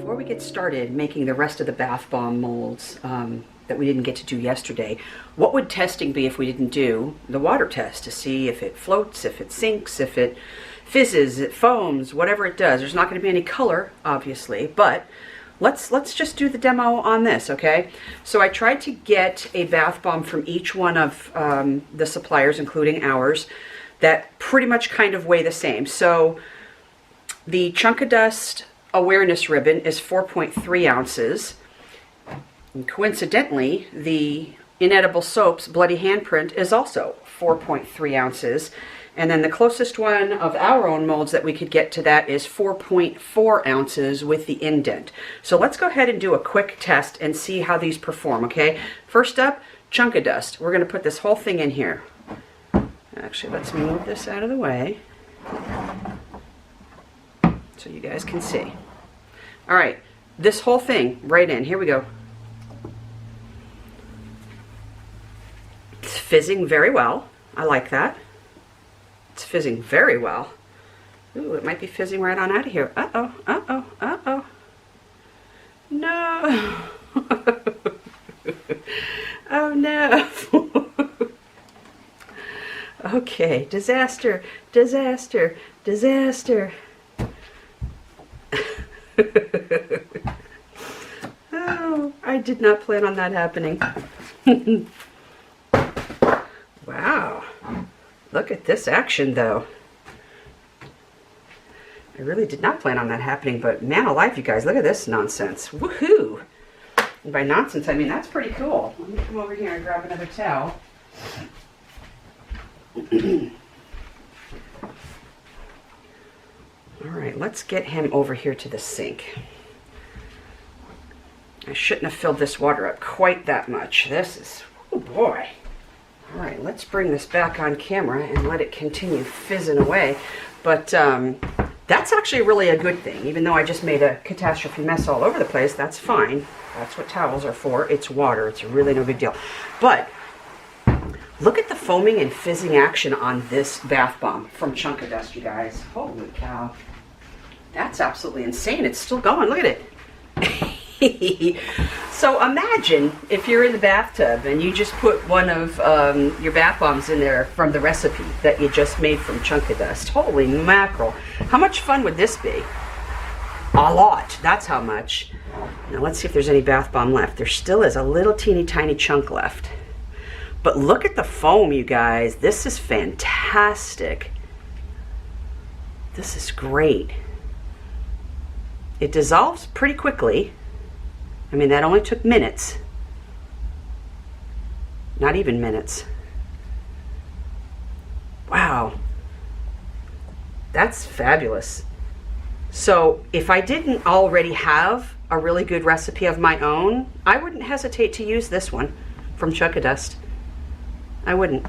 before we get started making the rest of the bath bomb molds that we didn't get to do yesterday, what would testing be if we didn't do the water test to see if it floats, if it sinks, if it fizzes, it foams, whatever it does? There's not going to be any color, obviously, but let's just do the demo on this, okay? So I tried to get a bath bomb from each one of the suppliers, including ours, that pretty much kind of weigh the same. So the Chunk of Dust Awareness Ribbon is 4.3 ounces. And coincidentally, the Inedible Soaps Bloody Handprint is also 4.3 ounces. And then the closest one of our own molds that we could get to that is 4.4 ounces with the indent. So let's go ahead and do a quick test and see how these perform, okay? First up, Chunk of Dust. We're going to put this whole thing in here. Actually, let's move this out of the way so you guys can see. All right, this whole thing right in. Here we go. It's fizzing very well. I like that. It's fizzing very well. Ooh, it might be fizzing right on out of here. Uh-oh, uh-oh, uh-oh. No. Oh, no. Okay, disaster, disaster, disaster. Oh, I did not plan on that happening. Wow. Look at this action, though. I really did not plan on that happening, but man alive, you guys, look at this nonsense. Woohoo! And by nonsense, I mean that's pretty cool. Let me come over here and grab another towel. All right, let's get him over here to the sink. I shouldn't have filled this water up quite that much. This is, oh boy. All right, let's bring this back on camera and let it continue fizzing away. But that's actually really a good thing. Even though I just made a catastrophe mess all over the place, that's fine. That's what towels are for. It's water. It's really no big deal. But look at the foaming and fizzing action on this bath bomb from Chunk of Dust, you guys. Holy cow. That's absolutely insane. It's still going. Look at it. So imagine if you're in the bathtub and you just put one of your bath bombs in there from the recipe that you just made from Chunk of Dust. Holy mackerel. How much fun would this be? A lot. That's how much. Now let's see if there's any bath bomb left. There still is a little teeny tiny chunk left. But look at the foam, you guys. This is fantastic. This is great. It dissolves pretty quickly. I mean, that only took minutes. Not even minutes. Wow. That's fabulous. So if I didn't already have a really good recipe of my own, I wouldn't hesitate to use this one from Chunk of Dust. I wouldn't.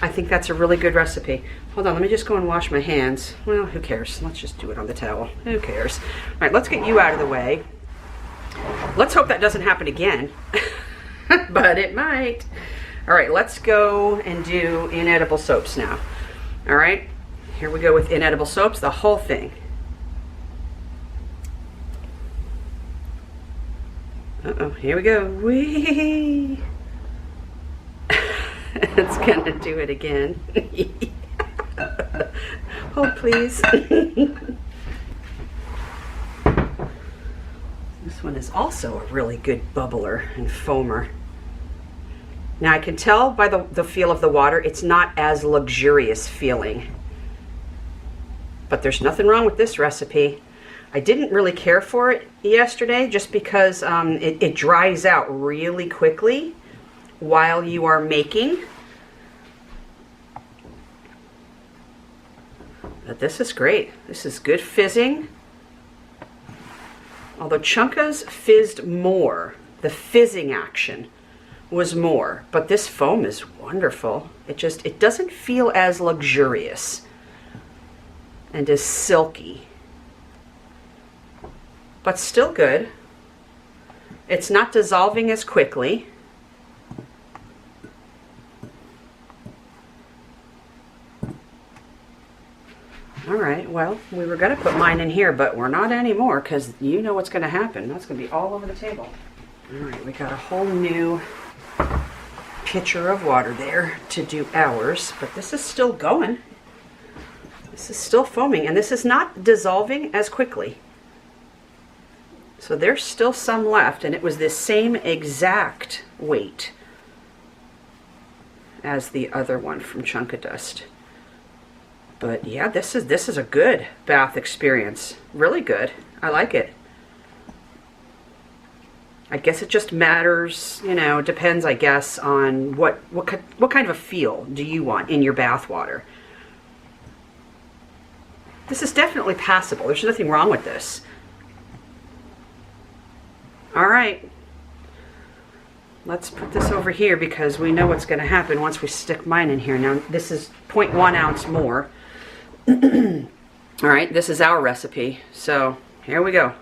I think that's a really good recipe. Hold on, let me just go and wash my hands. Well, who cares? Let's just do it on the towel. Who cares? All right, let's get you out of the way. Let's hope that doesn't happen again. But it might. All right, let's go and do Inedible Soaps now. All right, here we go with Inedible Soaps, the whole thing. Uh-oh, here we go. Whee! It's gonna do it again. Hold, please. This one is also a really good bubbler and foamer. Now I can tell by the feel of the water, it's not as luxurious feeling. But there's nothing wrong with this recipe. I didn't really care for it yesterday just because it dries out really quickly while you are making. But this is great. This is good fizzing. Although Chunka's fizzed more, the fizzing action was more, but this foam is wonderful. It doesn't feel as luxurious and as silky, but still good. It's not dissolving as quickly. All right, well, we were going to put mine in here, but we're not anymore because you know what's going to happen. That's going to be all over the table. All right, we got a whole new pitcher of water there to do ours, but this is still going. This is still foaming, and this is not dissolving as quickly. So there's still some left, and it was the same exact weight as the other one from Chunk of Dust. But yeah, this is a good bath experience. Really good. I like it. I guess it just matters, you know, depends, I guess, on what kind of a feel do you want in your bath water. This is definitely passable. There's nothing wrong with this. All right. Let's put this over here because we know what's going to happen once we stick mine in here. Now, this is 0.1 ounce more. All right, this is our recipe. So, here we go.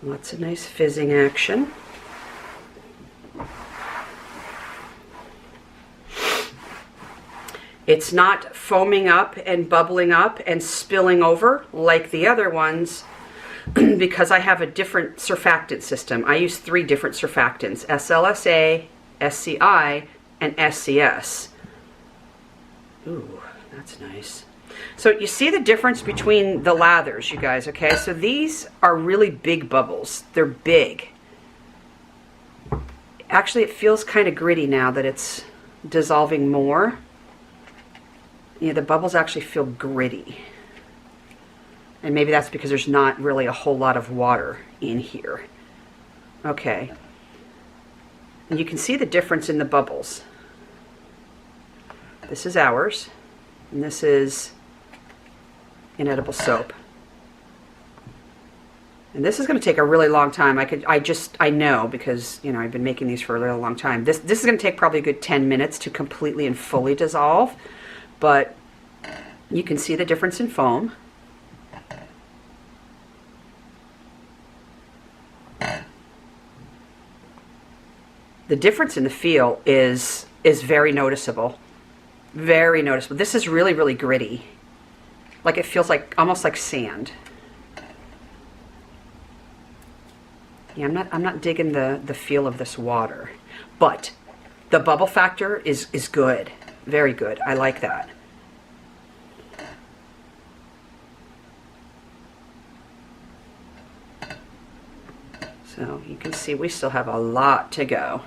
Lots of nice fizzing action. It's not foaming up and bubbling up and spilling over like the other ones because I have a different surfactant system. I use 3 different surfactants: SLSA, SCI, and SCS. Ooh, that's nice. So you see the difference between the lathers, you guys, okay? So these are really big bubbles. They're big. Actually, it feels kind of gritty now that it's dissolving more. Yeah, the bubbles actually feel gritty. And maybe that's because there's not really a whole lot of water in here. Okay. And you can see the difference in the bubbles. This is ours, and this is inedible soap. And this is going to take a really long time. I know because, you know, I've been making these for a really long time. This is going to take probably a good 10 minutes to completely and fully dissolve. But you can see the difference in foam. The difference in the feel is very noticeable. Very noticeable. This is really, really gritty. Like it feels like almost like sand. Yeah, I'm not digging the feel of this water. But the bubble factor is good. Very good. I like that. So you can see we still have a lot to go.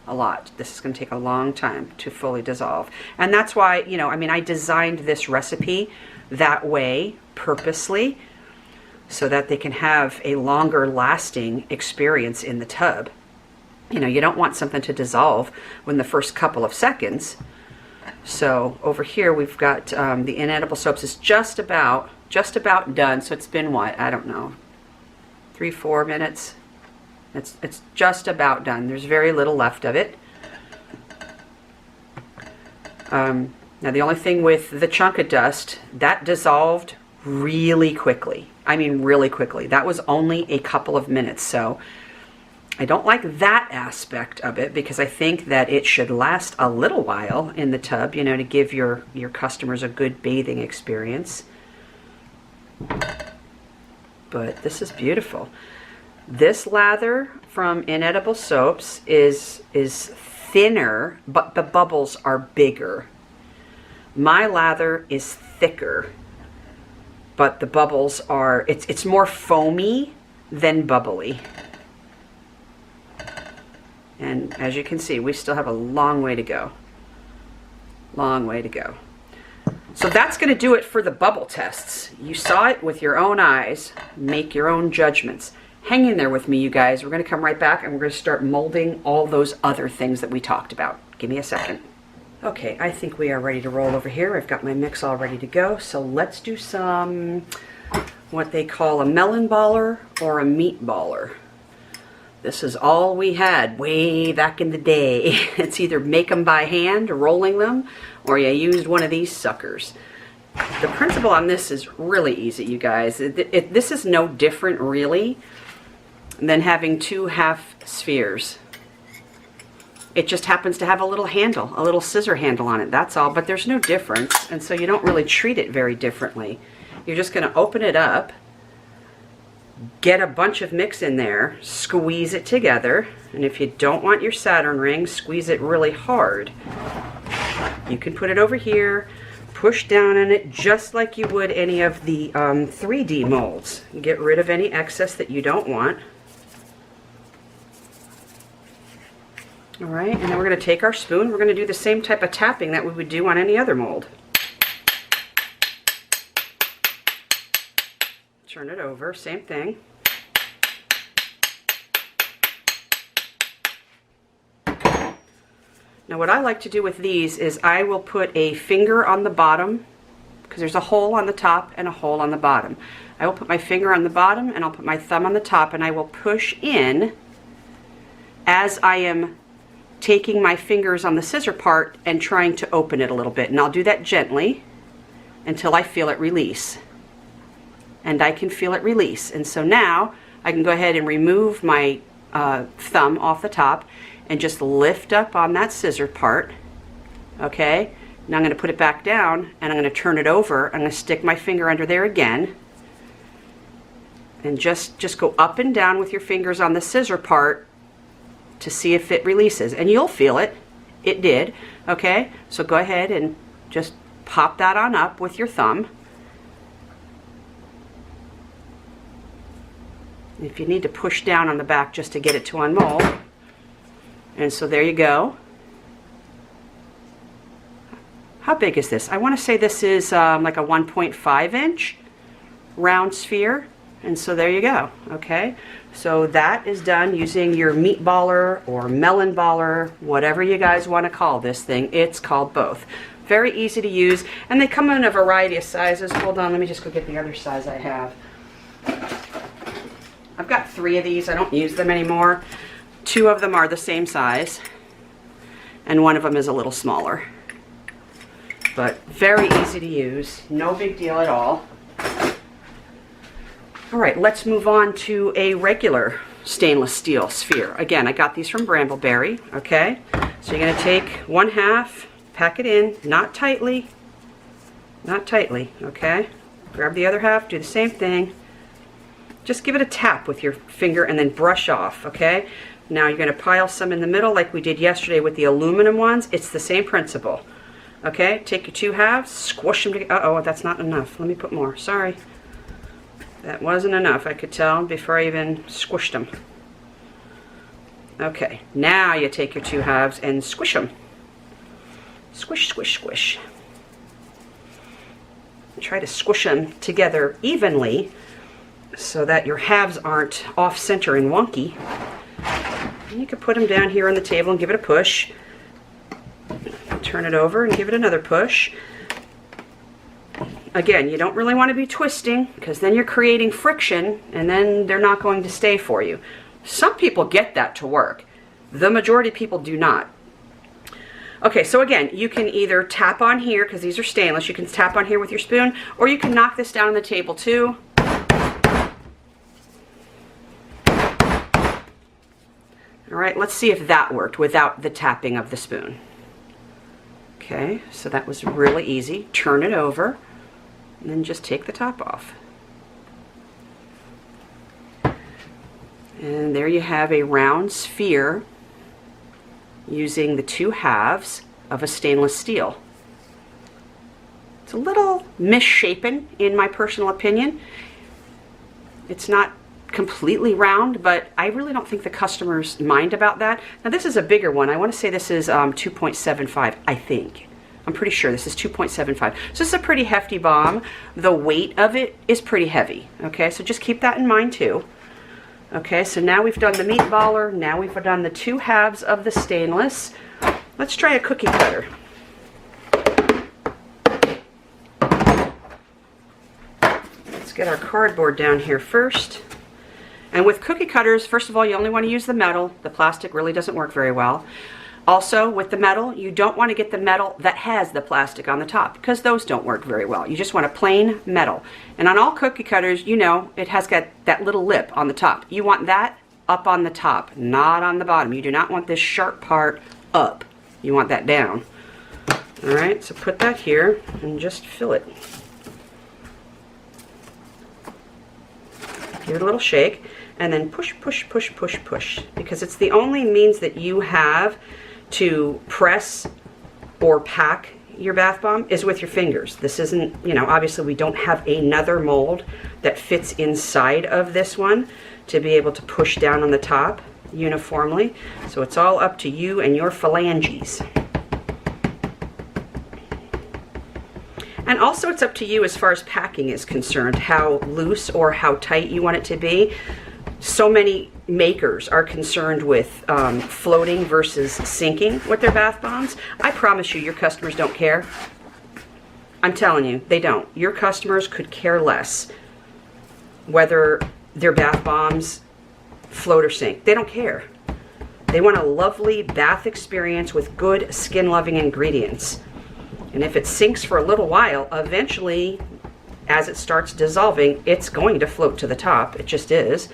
A lot. This is going to take a long time to fully dissolve. And that's why, you know, I mean, I designed this recipe that way purposely so that they can have a longer lasting experience in the tub. You know, you don't want something to dissolve within the first couple of seconds. So over here we've got the inedible soaps is just about done. So it's been what? I don't know. 3-4 minutes. It's just about done. There's very little left of it. Now the only thing with the Chunk of Dust, that dissolved really quickly. I mean really quickly. That was only a couple of minutes. So I don't like that aspect of it because I think that it should last a little while in the tub, you know, to give your customers a good bathing experience. But this is beautiful. This lather from Inedible Soaps is thinner, but the bubbles are bigger. My lather is thicker, but the bubbles are, it's more foamy than bubbly. And as you can see, we still have a long way to go. Long way to go. So that's going to do it for the bubble tests. You saw it with your own eyes. Make your own judgments. Hang in there with me, you guys. We're going to come right back and we're going to start molding all those other things that we talked about. Give me a second. Okay, I think we are ready to roll over here. I've got my mix all ready to go. So let's do some, what they call a melon baller or a meat baller. This is all we had way back in the day. It's either make them by hand, rolling them, or you used one of these suckers. The principle on this is really easy, you guys. This is no different, really, than having 2 half spheres It just happens to have a little handle, a little scissor handle on it, that's all, but there's no difference, and so you don't really treat it very differently. You're just going to open it up, get a bunch of mix in there, squeeze it together, and if you don't want your Saturn ring, squeeze it really hard. You can put it over here, push down on it just like you would any of the 3D molds. Get rid of any excess that you don't want. All right, and then we're going to take our spoon. We're going to do the same type of tapping that we would do on any other mold. Turn it over, same thing. Now what I like to do with these is I will put a finger on the bottom, because there's a hole on the top and a hole on the bottom. I will put my finger on the bottom and I'll put my thumb on the top, and I will push in as I am taking my fingers on the scissor part and trying to open it a little bit. And I'll do that gently until I feel it release. And I can feel it release. And so now I can go ahead and remove my thumb off the top and just lift up on that scissor part. Okay, now I'm going to put it back down and I'm going to turn it over. I'm going to stick my finger under there again and just go up and down with your fingers on the scissor part to see if it releases, and you'll feel it. It did. Okay, so go ahead and just pop that on up with your thumb. If you need to push down on the back just to get it to unmold. And so there you go. How big is this? I want to say this is like a 1.5 inch round sphere. And so there you go. Okay, so that is done using your meat baller or melon baller, whatever you guys want to call this thing. It's called both. Very easy to use, and they come in a variety of sizes. Hold on, let me just go get the other size I have. I've got 3 of these. I don't use them anymore. 2 of them are the same size, and 1 of them is a little smaller. But very easy to use. No big deal at all. All right, let's move on to a regular stainless steel sphere. Again, I got these from Brambleberry, okay? So you're gonna take 1/2, pack it in, not tightly, okay? Grab the other half, do the same thing. Just give it a tap with your finger and then brush off, okay? Now you're gonna pile some in the middle like we did yesterday with the aluminum ones. It's the same principle, okay? Take your 2 halves, squish them together. Uh-oh, that's not enough. Let me put more, sorry. That wasn't enough, I could tell before I even squished them. Okay, now you take your 2 halves and squish them. Squish, squish, squish. Try to squish them together evenly so that your halves aren't off center and wonky. And you can put them down here on the table and give it a push. Turn it over and give it another push. Again, you don't really want to be twisting because then you're creating friction and then they're not going to stay for you. Some people get that to work. The majority of people do not. Okay, so again, you can either tap on here, because these are stainless, you can tap on here with your spoon, or you can knock this down on the table too. All right, let's see if that worked without the tapping of the spoon. Okay, so that was really easy. Turn it over. And then just take the top off. And there you have a round sphere using the 2 halves of a stainless steel. It's a little misshapen in my personal opinion. It's not completely round, but I really don't think the customers mind about that. Now this is a bigger one. I want to say this is 2.75, I think. I'm pretty sure this is 2.75. So this is a pretty hefty bomb. The weight of it is pretty heavy. Okay, so just keep that in mind too. Okay, so now we've done the meat baller. Now we've done the 2 halves of the stainless. Let's try a cookie cutter. Let's get our cardboard down here first. And with cookie cutters, first of all, you only want to use the metal. The plastic really doesn't work very well. Also, with the metal, you don't want to get the metal that has the plastic on the top, because those don't work very well. You just want a plain metal. And on all cookie cutters, you know, it has got that little lip on the top. You want that up on the top, not on the bottom. You do not want this sharp part up. You want that down. All right, so put that here and just fill it. Give it a little shake, and then push, push, push, push, push, because it's the only means that you have to press or pack your bath bomb is with your fingers. This isn't, you know, obviously we don't have another mold that fits inside of this one to be able to push down on the top uniformly. So it's all up to you and your phalanges. And also it's up to you as far as packing is concerned, how loose or how tight you want it to be. So many makers are concerned with floating versus sinking with their bath bombs. I promise you, your customers don't care. I'm telling you, they don't. Your customers could care less whether their bath bombs float or sink. They don't care. They want a lovely bath experience with good skin-loving ingredients. And if it sinks for a little while, eventually, as it starts dissolving, it's going to float to the top. It just is.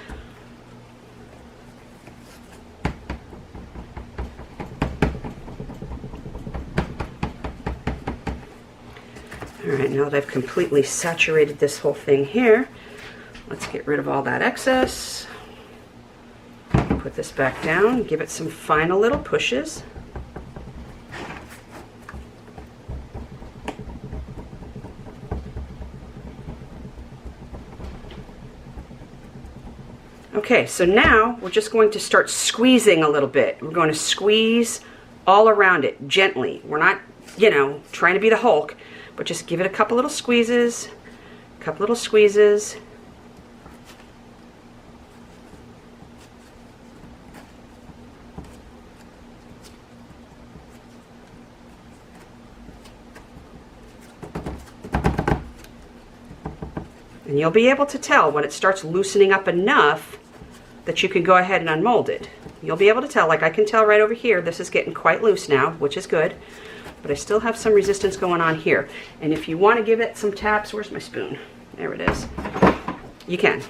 All right, now that I've completely saturated this whole thing here, let's get rid of all that excess. Put this back down, give it some final little pushes. Okay, so now we're just going to start squeezing a little bit. We're going to squeeze all around it gently. We're not, you know, trying to be the Hulk, but just give it a couple little squeezes, a couple little squeezes. And you'll be able to tell when it starts loosening up enough that you can go ahead and unmold it. You'll be able to tell, like I can tell right over here, this is getting quite loose now, which is good. But I still have some resistance going on here. And if you want to give it some taps, where's my spoon? There it is. You can.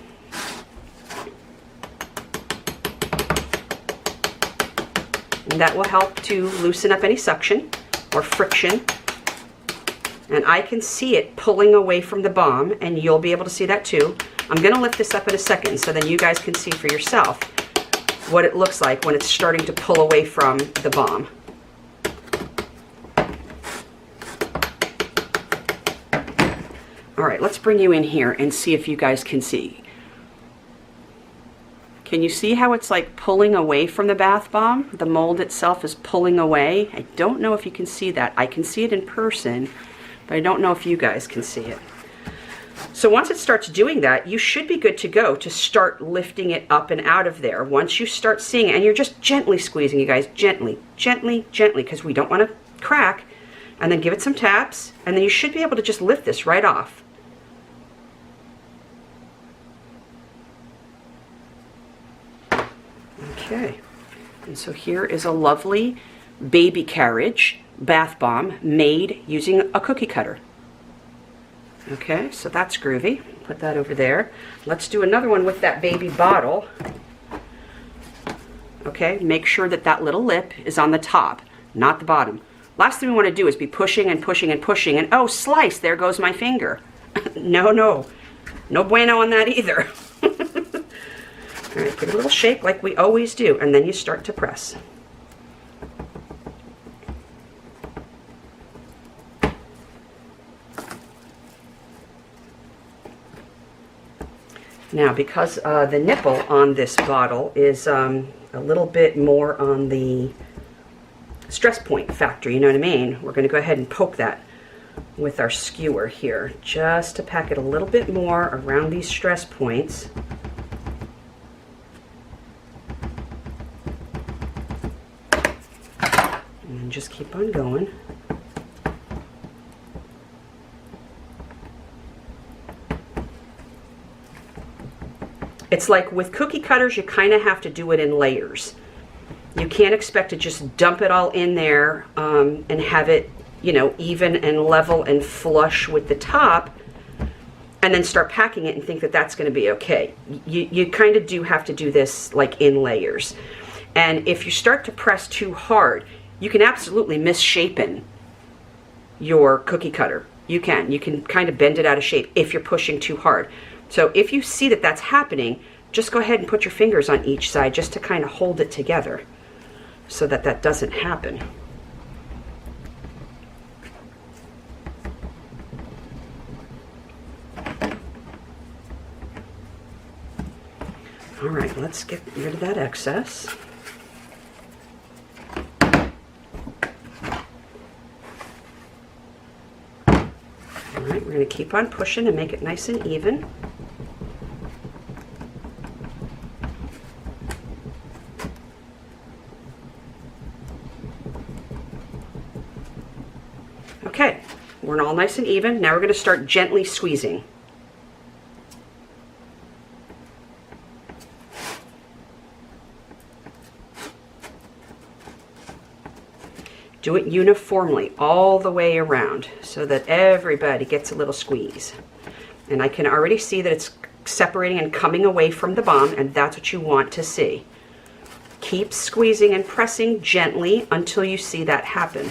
And that will help to loosen up any suction or friction. And I can see it pulling away from the bomb, and you'll be able to see that too. I'm going to lift this up in a second so then you guys can see for yourself what it looks like when it's starting to pull away from the bomb. All right, let's bring you in here and see if you guys can see. Can you see how it's like pulling away from the bath bomb? The mold itself is pulling away. I don't know if you can see that. I can see it in person, but I don't know if you guys can see it. So once it starts doing that, you should be good to go to start lifting it up and out of there. Once you start seeing it, and you're just gently squeezing, you guys, gently, gently, gently, because we don't want to crack. And then give it some taps, and then you should be able to just lift this right off. Okay, and so here is a lovely baby carriage bath bomb made using a cookie cutter. Okay, so that's groovy. Put that over there. Let's do another one with that baby bottle. Okay, make sure that that little lip is on the top, not the bottom. Last thing we want to do is be pushing and pushing and pushing, and oh, slice, there goes my finger. No, no. No bueno on that either. All right, give it a little shake like we always do, and then you start to press. Now, because the nipple on this bottle is a little bit more on the stress point factor, you know what I mean? We're going to go ahead and poke that with our skewer here, just to pack it a little bit more around these stress points. And just keep on going. It's like with cookie cutters, you kind of have to do it in layers. You can't expect to just dump it all in there and have it, you know, even and level and flush with the top, and then start packing it and think that that's going to be okay. You kind of do have to do this like in layers. And if you start to press too hard, you can absolutely misshapen your cookie cutter. You can kind of bend it out of shape if you're pushing too hard. So if you see that that's happening, just go ahead and put your fingers on each side just to kind of hold it together so that that doesn't happen. All right, let's get rid of that excess. All right, we're going to keep on pushing and make it nice and even. Okay, we're all nice and even. Now we're going to start gently squeezing. Do it uniformly all the way around so that everybody gets a little squeeze. And I can already see that it's separating and coming away from the bomb, and that's what you want to see. Keep squeezing and pressing gently until you see that happen.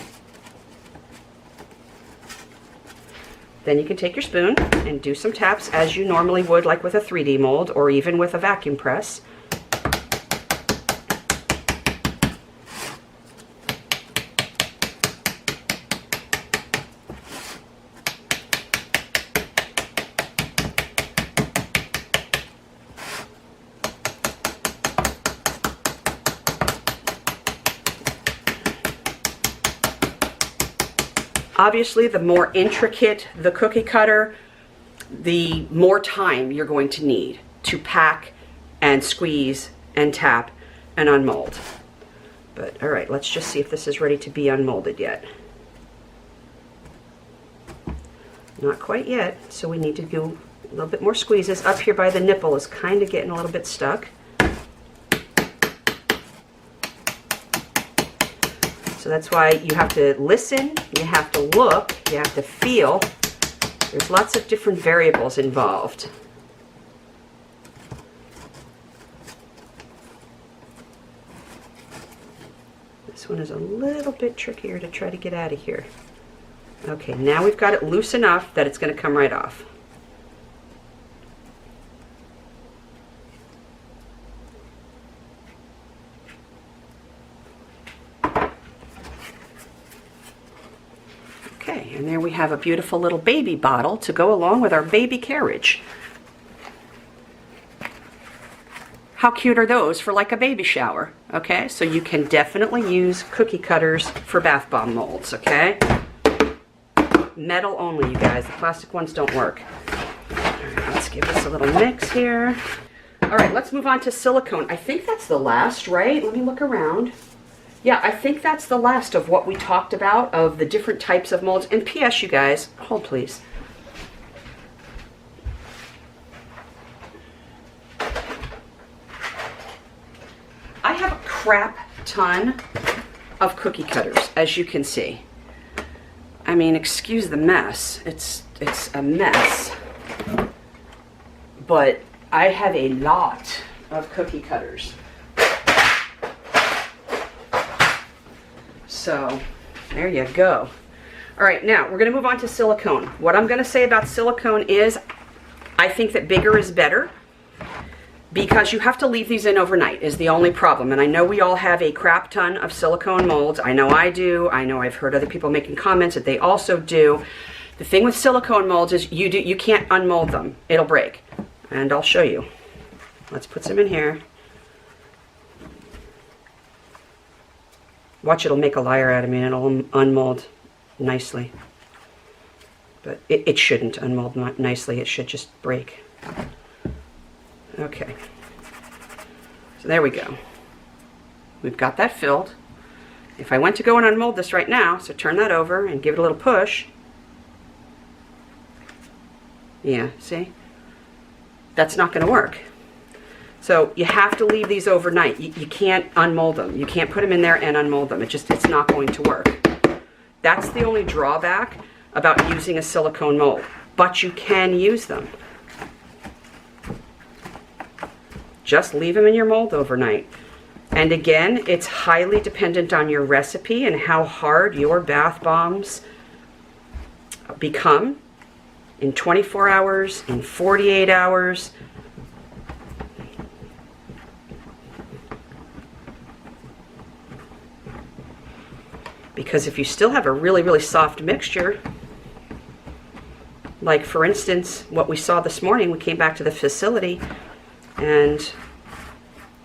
Then you can take your spoon and do some taps as you normally would, like with a 3D mold or even with a vacuum press. Obviously, the more intricate the cookie cutter, the more time you're going to need to pack and squeeze and tap and unmold. But all right, let's just see if this is ready to be unmolded yet. Not quite yet, so we need to do a little bit more squeezes. Up here by the nipple is kind of getting a little bit stuck. So that's why you have to listen, you have to look, you have to feel. There's lots of different variables involved. This one is a little bit trickier to try to get out of here. Okay, now we've got it loose enough that it's going to come right off. Okay, and there we have a beautiful little baby bottle to go along with our baby carriage. How cute are those for like a baby shower? Okay, so you can definitely use cookie cutters for bath bomb molds, okay? Metal only, you guys. The plastic ones don't work. All right, let's give this a little mix here. All right, let's move on to silicone. I think that's the last, right? Let me look around. Yeah, I think that's the last of what we talked about, of the different types of molds. And P.S., you guys, hold please. I have a crap ton of cookie cutters, as you can see. I mean, excuse the mess. It's a mess. But I have a lot of cookie cutters. So there you go. All right, now we're going to move on to silicone. What I'm going to say about silicone is I think that bigger is better, because you have to leave these in overnight is the only problem. And I know we all have a crap ton of silicone molds. I know I do. I know I've heard other people making comments that they also do. The thing with silicone molds is you can't unmold them. It'll break. And I'll show you. Let's put some in here. Watch, it'll make a liar out of me and it'll unmold nicely. But it shouldn't unmold nicely. It should just break. Okay. So there we go. We've got that filled. If I went to go and unmold this right now, so turn that over and give it a little push. Yeah, see? That's not going to work. So you have to leave these overnight. You can't unmold them. You can't put them in there and unmold them. It's not going to work. That's the only drawback about using a silicone mold. But you can use them. Just leave them in your mold overnight. And again, it's highly dependent on your recipe and how hard your bath bombs become in 24 hours, in 48 hours. Because if you still have a really, really soft mixture, like for instance, what we saw this morning, we came back to the facility and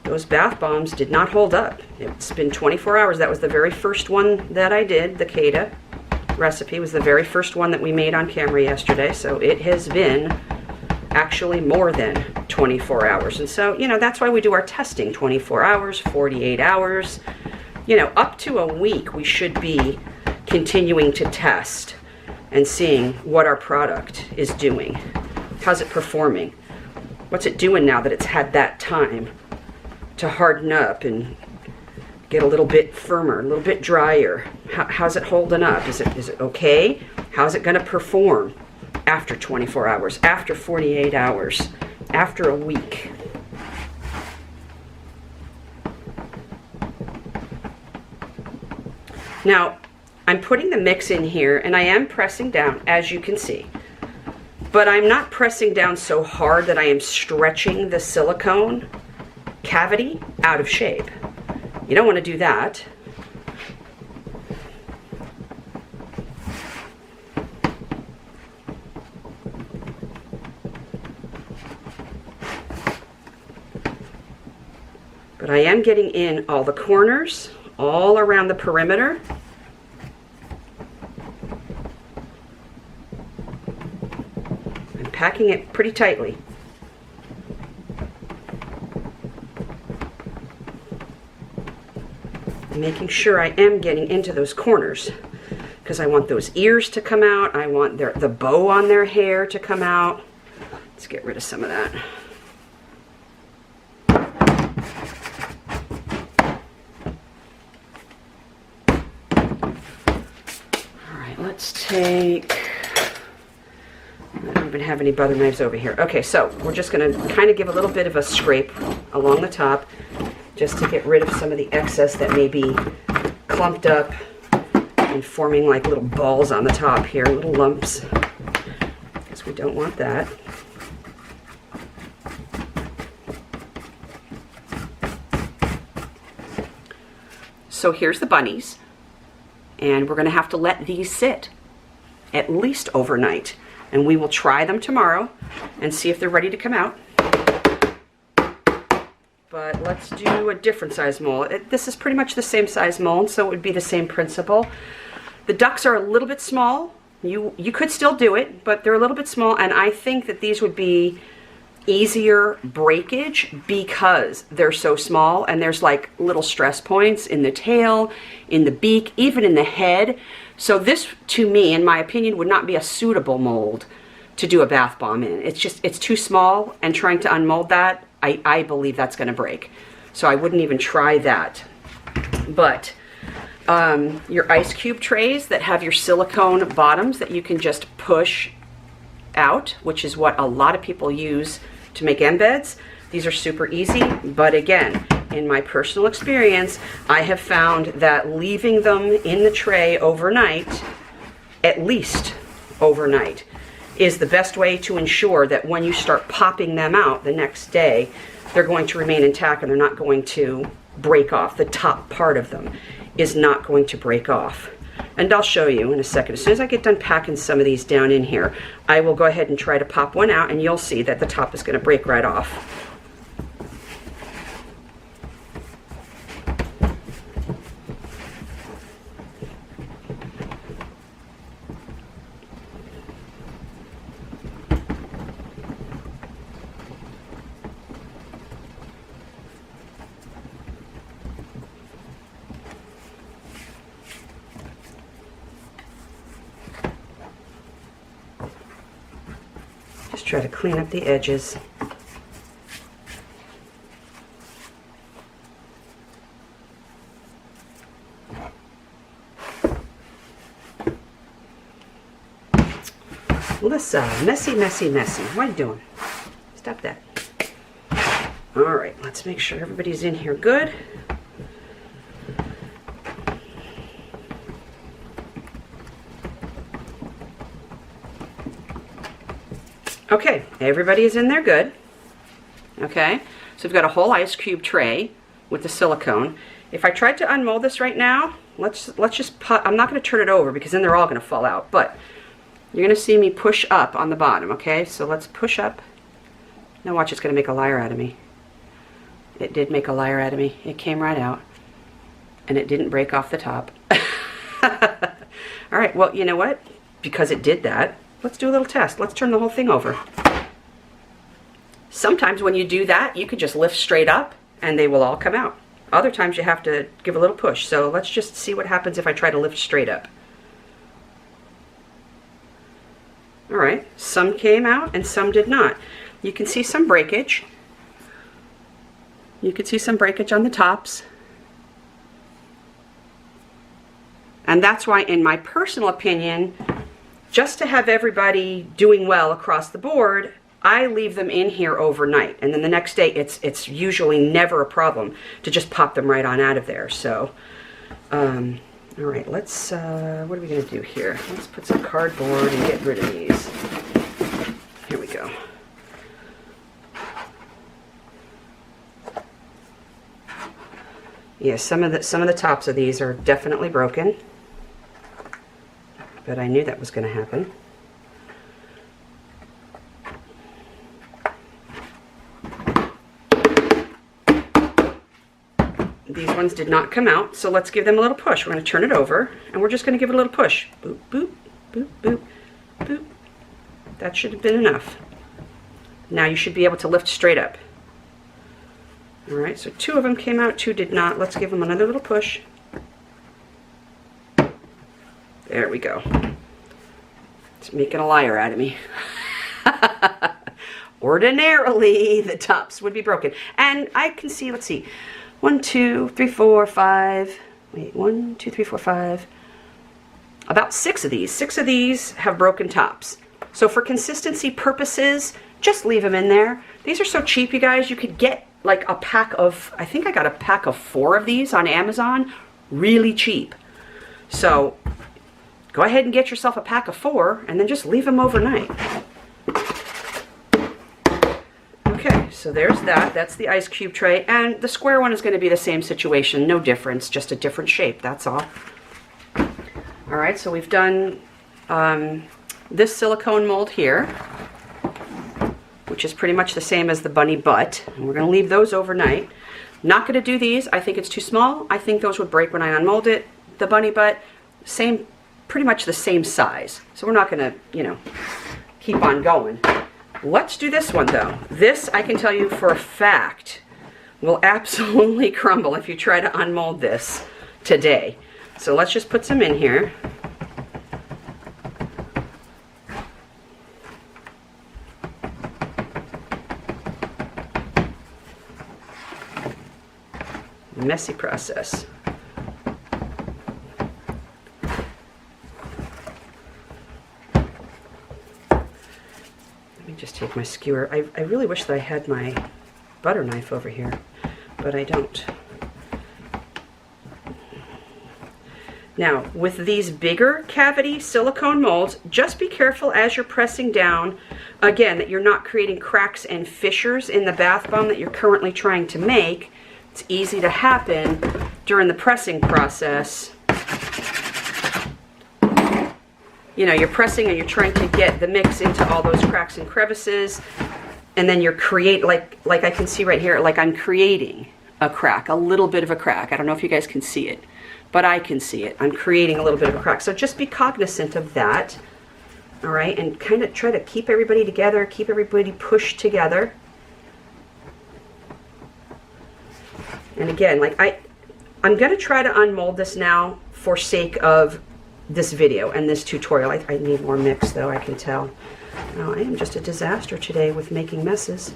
those bath bombs did not hold up. It's been 24 hours. That was the very first one that I did. The Kata recipe was the very first one that we made on camera yesterday. So it has been actually more than 24 hours. And so, you know, that's why we do our testing, 24 hours, 48 hours. You know, up to a week, we should be continuing to test and seeing what our product is doing. How's it performing? What's it doing now that it's had that time to harden up and get a little bit firmer, a little bit drier? How's it holding up? Is it okay? How's it going to perform after 24 hours, after 48 hours, after a week? Now, I'm putting the mix in here and I am pressing down, as you can see. But I'm not pressing down so hard that I am stretching the silicone cavity out of shape. You don't want to do that. But I am getting in all the corners, all around the perimeter. I'm packing it pretty tightly. I'm making sure I am getting into those corners because I want those ears to come out. I want the bow on their hair to come out. Let's get rid of some of that. Let's take, I don't even have any butter knives over here. Okay, so we're just going to kind of give a little bit of a scrape along the top just to get rid of some of the excess that may be clumped up and forming like little balls on the top here, little lumps, because we don't want that. So here's the bunnies. And we're going to have to let these sit at least overnight. And we will try them tomorrow and see if they're ready to come out. But let's do a different size mold. This is pretty much the same size mold, so it would be the same principle. The ducks are a little bit small. You could still do it, but they're a little bit small. And I think that these would be easier breakage because they're so small and there's like little stress points in the tail, in the beak, even in the head. So this, to me, in my opinion, would not be a suitable mold to do a bath bomb in. It's too small, and trying to unmold that, I believe that's going to break. So I wouldn't even try that. But your ice cube trays that have your silicone bottoms that you can just push out, which is what a lot of people use to make embeds. These are super easy, but again, in my personal experience, I have found that leaving them in the tray overnight, at least overnight, is the best way to ensure that when you start popping them out the next day, they're going to remain intact and they're not going to break off. The top part of them is not going to break off. And I'll show you in a second. As soon as I get done packing some of these down in here, I will go ahead and try to pop one out, and you'll see that the top is going to break right off. Just try to clean up the edges. Melissa, messy, messy, messy. What are you doing? Stop that. All right, let's make sure everybody's in here good. Okay, everybody is in there good. Okay, so we've got a whole ice cube tray with the silicone. If I tried to unmold this right now, let's just I'm not going to turn it over because then they're all going to fall out, but you're going to see me push up on the bottom, okay? So let's push up. Now watch, it's going to make a liar out of me. It did make a liar out of me. It came right out, and it didn't break off the top. All right, well, you know what? Because it did that, let's do a little test. Let's turn the whole thing over. Sometimes when you do that, you could just lift straight up and they will all come out. Other times you have to give a little push. So let's just see what happens if I try to lift straight up. All right, some came out and some did not. You can see some breakage. You can see some breakage on the tops. And that's why, in my personal opinion, just to have everybody doing well across the board, I leave them in here overnight. And then the next day, it's usually never a problem to just pop them right on out of there. So, all right, let's, what are we gonna do here? Let's put some cardboard and get rid of these. Here we go. Yeah, some of the tops of these are definitely broken, but I knew that was going to happen. These ones did not come out, so let's give them a little push. We're going to turn it over, and we're just going to give it a little push. Boop, boop, boop, boop, boop. That should have been enough. Now you should be able to lift straight up. All right, so 2 of them came out, 2 did not. Let's give them another little push. There we go. It's making a liar out of me. Ordinarily, the tops would be broken. And I can see, let's see, 1, 2, 3, 4, 5. Wait, 1, 2, 3, 4, 5. About 6 of these. 6 of these have broken tops. So for consistency purposes, just leave them in there. These are so cheap, you guys. You could get like a pack of, I think I got a pack of 4 of these on Amazon, really cheap. So go ahead and get yourself a pack of 4 and then just leave them overnight. Okay, so there's that. That's the ice cube tray. And the square one is going to be the same situation, no difference, just a different shape, that's all. All right, so we've done this silicone mold here, which is pretty much the same as the bunny butt. And we're going to leave those overnight. Not going to do these. I think it's too small. I think those would break when I unmold it. The bunny butt, same, pretty much the same size. So we're not going to, you know, keep on going. Let's do this one though. This, I can tell you for a fact, will absolutely crumble if you try to unmold this today. So let's just put some in here. Messy process. Let me just take my skewer. I really wish that I had my butter knife over here, but I don't. Now, with these bigger cavity silicone molds, just be careful as you're pressing down, again, that you're not creating cracks and fissures in the bath bomb that you're currently trying to make. It's easy to happen during the pressing process. You know, you're pressing and you're trying to get the mix into all those cracks and crevices, and then you're like I can see right here, like I'm creating a crack, a little bit of a crack. I don't know if you guys can see it, but I can see it. I'm creating a little bit of a crack. So just be cognizant of that, all right? And kind of try to keep everybody together, keep everybody pushed together. And again, like I'm going to try to unmold this now for sake of this video and this tutorial. I need more mix though, I can tell. Now, I am just a disaster today with making messes.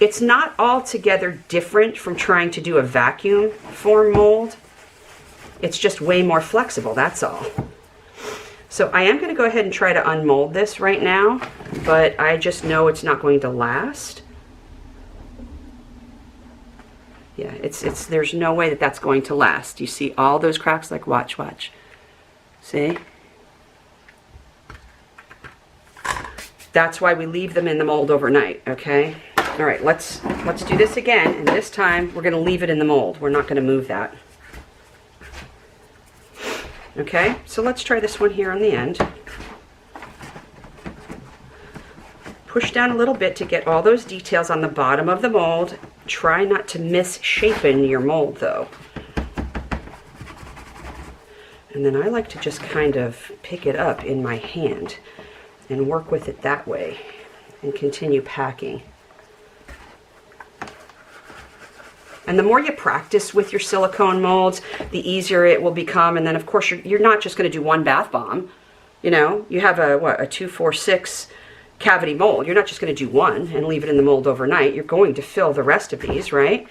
It's not altogether different from trying to do a vacuum form mold. It's just way more flexible, that's all. So I am going to go ahead and try to unmold this right now, but I just know it's not going to last. Yeah, there's no way that that's going to last. You see all those cracks? Like, watch. See? That's why we leave them in the mold overnight, okay? All right, let's do this again, and this time we're gonna leave it in the mold. We're not gonna move that. Okay, so let's try this one here on the end. Push down a little bit to get all those details on the bottom of the mold. Try not to misshapen your mold though. And then I like to just kind of pick it up in my hand and work with it that way and continue packing. And the more you practice with your silicone molds, the easier it will become. And then of course you're not just going to do one bath bomb. You know, you have a 2, 4, 6 cavity mold. You're not just going to do one and leave it in the mold overnight. You're going to fill the rest of these, right?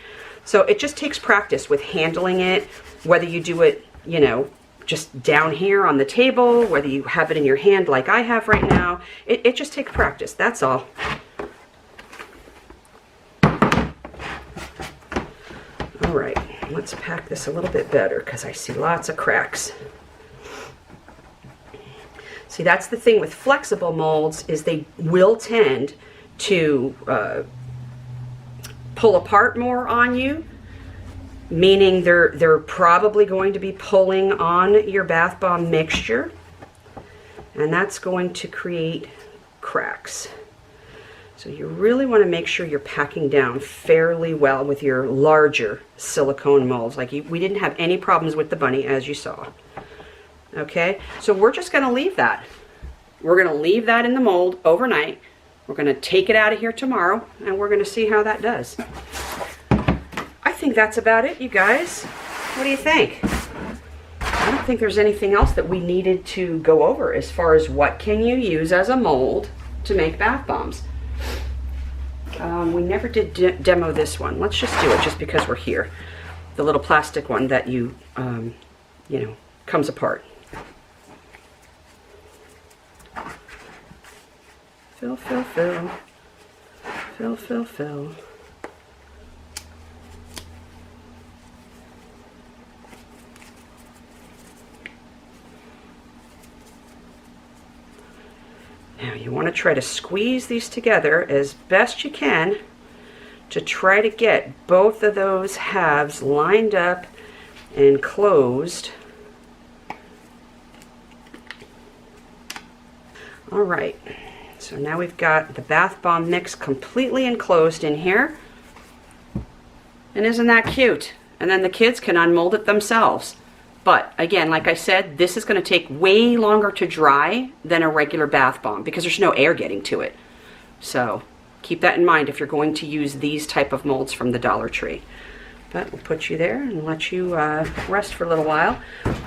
So it just takes practice with handling it, whether you do it, you know, just down here on the table, whether you have it in your hand like I have right now. It just takes practice, that's all. All right, let's pack this a little bit better because I see lots of cracks. See, that's the thing with flexible molds, is they will tend to pull apart more on you, meaning they're probably going to be pulling on your bath bomb mixture, and that's going to create cracks. So you really want to make sure you're packing down fairly well with your larger silicone molds. Like we didn't have any problems with the bunny, as you saw. Okay, so we're just going to leave that. We're going to leave that in the mold overnight. We're going to take it out of here tomorrow, and we're going to see how that does. I think that's about it, you guys. What do you think? I don't think there's anything else that we needed to go over as far as what can you use as a mold to make bath bombs. We never did demo this one. Let's just do it just because we're here. The little plastic one that you know, comes apart. Fill, fill, fill. Fill, fill, fill. Now you want to try to squeeze these together as best you can to try to get both of those halves lined up and closed. All right, so now we've got the bath bomb mix completely enclosed in here. And isn't that cute? And then the kids can unmold it themselves. But again, like I said, this is going to take way longer to dry than a regular bath bomb because there's no air getting to it. So keep that in mind if you're going to use these type of molds from the Dollar Tree. But we'll put you there and let you rest for a little while.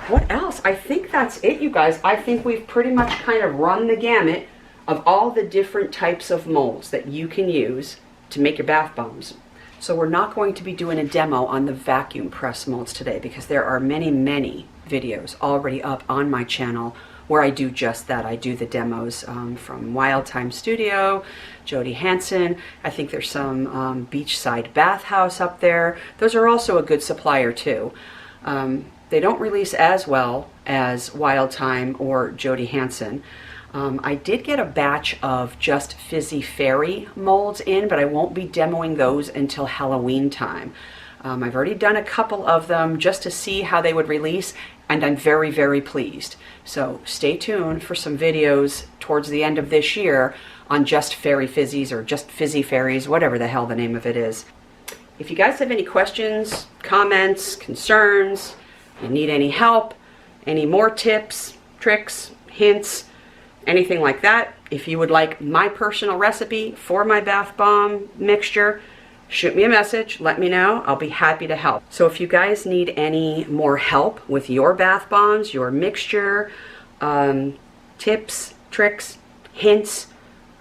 What else? I think that's it, you guys. I think we've pretty much kind of run the gamut of all the different types of molds that you can use to make your bath bombs. So we're not going to be doing a demo on the vacuum press molds today because there are many, many videos already up on my channel where I do just that. I do the demos from Wild Time Studio, Jody Hansen. I think there's some Beachside Bathhouse up there. Those are also a good supplier too. They don't release as well as Wild Time or Jody Hansen. I did get a batch of Just Fizzy Fairy molds in, but I won't be demoing those until Halloween time. I've already done a couple of them just to see how they would release, and I'm very, very pleased. So stay tuned for some videos towards the end of this year on Just Fairy Fizzies or Just Fizzy Fairies, whatever the hell the name of it is. If you guys have any questions, comments, concerns, you need any help, any more tips, tricks, hints, anything like that, if you would like my personal recipe for my bath bomb mixture, shoot me a message, let me know. I'll be happy to help. So if you guys need any more help with your bath bombs, your mixture, tips, tricks, hints,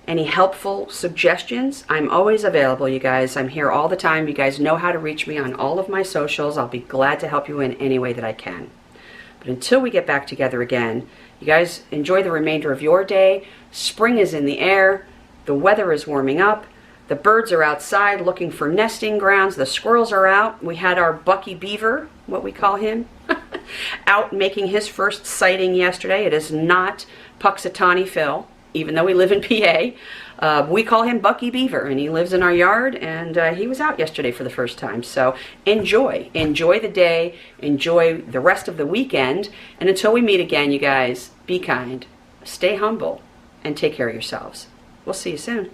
any helpful suggestions, I'm always available, you guys. I'm here all the time. You guys know how to reach me on all of my socials. I'll be glad to help you in any way that I can. But until we get back together again, you guys enjoy the remainder of your day. Spring is in the air. The weather is warming up. The birds are outside looking for nesting grounds. The squirrels are out. We had our Bucky Beaver, what we call him, out making his first sighting yesterday. It is not Puxatawny Phil. even though we live in PA. We call him Bucky Beaver, and he lives in our yard, and he was out yesterday for the first time. So enjoy the day, enjoy the rest of the weekend, and until we meet again, you guys, be kind, stay humble, and take care of yourselves. We'll see you soon.